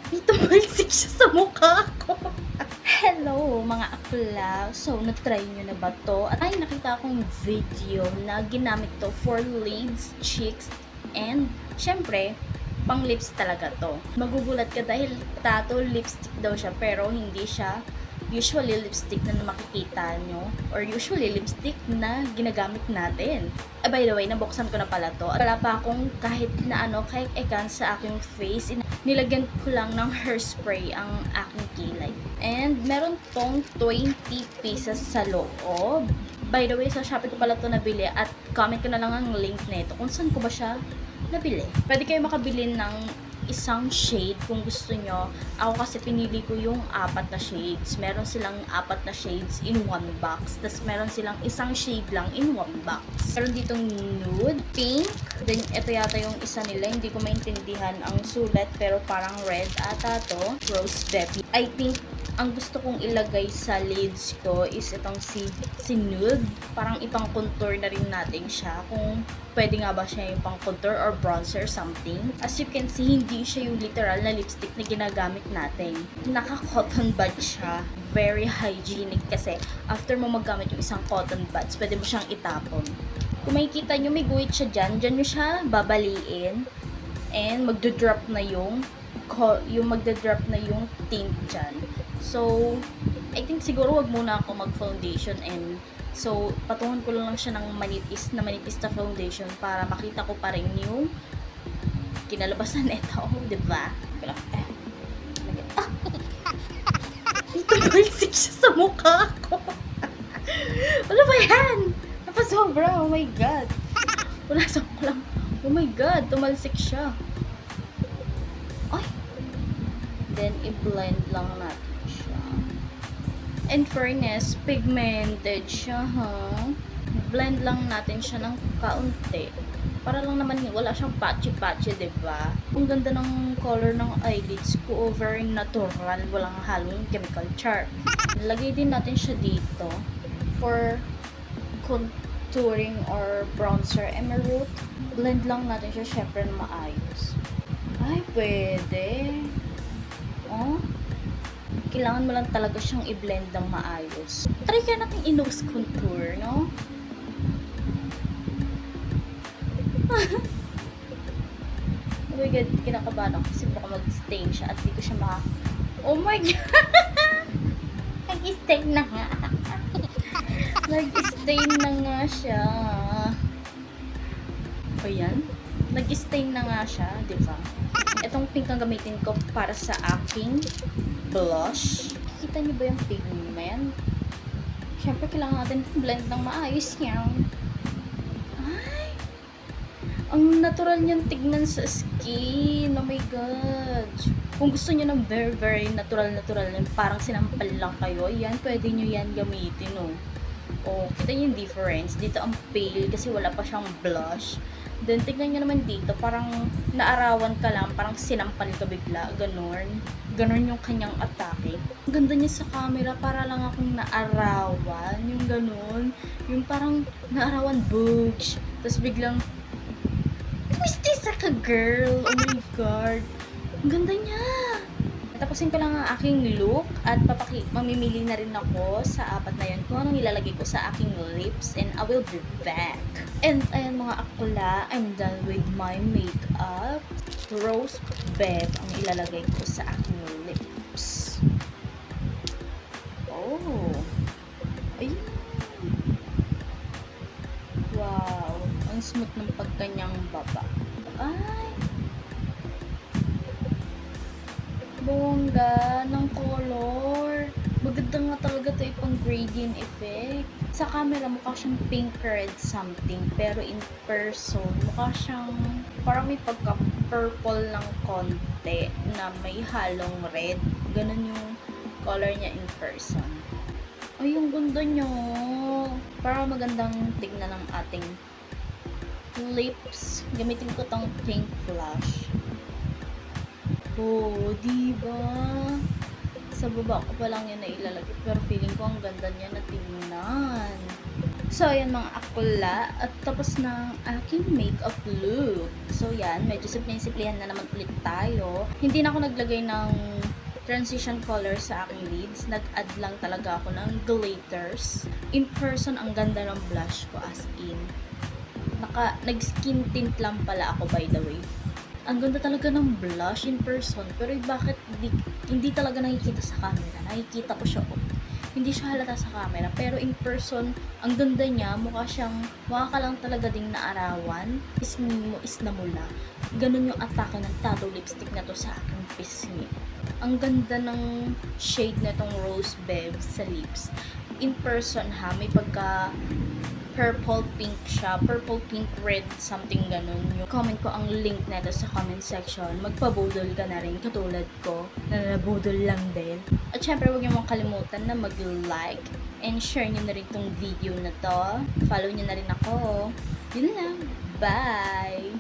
May tumalsik siya sa mukha ko. Hello mga akla. So, na-try nyo na ba to? At ay nakita akong video na ginamit to for lids, cheeks, and syempre, pang lips talaga to. Magugulat ka dahil tattoo lipstick daw siya pero hindi siya usually lipstick na makikita nyo or usually lipstick na ginagamit natin. By the way, nabuksan ko na pala to. Wala pa akong kahit na kahit ekan sa aking face. Nilagyan ko lang ng hairspray ang aking kilay. And meron tong 20 pieces sa loob. By the way, sa Shopee ko pala to nabili at comment ko na lang ang link nito kung saan ko ba siya nabili. Pwede kayo makabili ng isang shade kung gusto nyo. Ako kasi pinili ko yung 4 na shades. Meron silang 4 na shades in one box. Tapos meron silang isang shade lang in one box. Meron ditong nude, pink, then ito yata yung isa nila. Hindi ko maintindihan ang sulat pero parang red ata to. Rose Baby. I think ang gusto kong ilagay sa lids ko is itong si nude. Parang ipang contour na rin natin siya. Kung pwede nga ba siya yung pang contour or bronzer something. As you can see, hindi siya yung literal na lipstick na ginagamit natin. Naka-cotton bud siya. Very hygienic kasi after mo maggamit yung isang cotton buds, pwede mo siyang itapon. Kung makikita nyo, may guhit siya dyan. Dyan nyo siya babaliin. And magdodrop na yung magdodrop na yung tint dyan. So, I think siguro wag muna ako mag-foundation and so, patungan ko lang siya ng manipis na foundation para makita ko pa rin yung kinalabasan nito, diba? Tumalsik siya sa mukha ko. Ano ba yan? Napasobra, oh my god. Wala sa lang. Oh my god, tumalsik siya. Ay! Then, i-blend lang natin siya. In fairness, pigmented siya, ha? Blend lang natin siya ng kaunti. Para lang naman wala siyang patchy-patchy, diba? Ang ganda ng color ng eyelids ko. Very natural. Walang halong chemical char. Lagay din natin siya dito for contouring or bronzer emerald. Blend lang natin siya syempre na maayos. Ay, pwede. Oh, kailangan mo lang talaga siyang i-blend ng maayos. Try kaya natin i-nose contour, no? Oh my god, kinakabahan ako kasi baka mag-stain siya at di ko siya Oh my god! Nag-stain na nga. Nag-stain na nga siya. O yan? Nag-stain na nga siya, di ba? Itong pink ang gamitin ko para sa aking blush. Kita niyo ba yung pigment? Siyempre, kailangan natin blend ng maayos yan. Ay! Ang natural niyang tignan sa skin. Oh my god. Kung gusto niyo ng very, very natural, parang sinampal lang kayo, yan, pwede niyo yan gamitin, oh. Oh, kita niyo yung difference. Dito ang pale kasi wala pa siyang blush. Then, tignan nyo naman dito, parang naarawan ka lang, parang sinampal ka bigla, ganon. Ganon yung kanyang atake. Ang ganda niya sa camera, para lang akong naarawan, yung ganon. Yung parang naarawan, booch. Tapos biglang, mistisa ka, girl. Oh my god. Ang ganda niya. Tapusin ko lang ang aking look at mamimili na rin ako sa 4 na yun kung anong ilalagay ko sa aking lips and I will be back. And ayan mga akla, I'm done with my makeup. Rose Beb ang ilalagay ko sa aking lips. Oh. Ayun. Wow. Ang smooth ng pagkanyang baba. Ay. Bongga ng color. Maganda nga talaga ito ipang gradient effect. Sa camera mukha siyang pink red something, pero in person mukha siyang parang may pagka purple ng konti na may halong red. Ganun yung color niya in person. Ay, yung ganda niya. Parang magandang tignan ng ating lips. Gamitin ko tong pink blush. Oh, diba? Sa baba ko pa lang yan na ilalagay. Pero feeling ko ang ganda niya na tingnan. So, ayan mga akula, at tapos ng aking makeup look. So, yan, medyo simple-simplihan na naman ulit tayo. Hindi na ako naglagay ng transition color sa aking lids. Nag-add lang talaga ako ng glitters. In person, ang ganda ng blush ko, as in. Nag-skin tint lang pala ako, by the way. Ang ganda talaga ng blush in person, pero bakit hindi talaga nakikita sa camera? Nakikita ko siya, hindi siya halata sa camera, pero in person, ang ganda niya, mukha ka lang talaga ding naarawan, pisngi mo is namula. Ganun yung atake ng tattoo lipstick na to sa aking pisngi. Ang ganda ng shade na tong Rose Bev sa lips. In person ha, may pagka purple pink siya, purple pink red, something ganun. Yung comment ko ang link na to sa comment section. Magpabudol ka na rin katulad ko na nabudol lang din. At syempre huwag niyo mong kalimutan na mag-like and share niyo na rin tong video na to. Follow niyo na rin ako. Yun lang. Bye!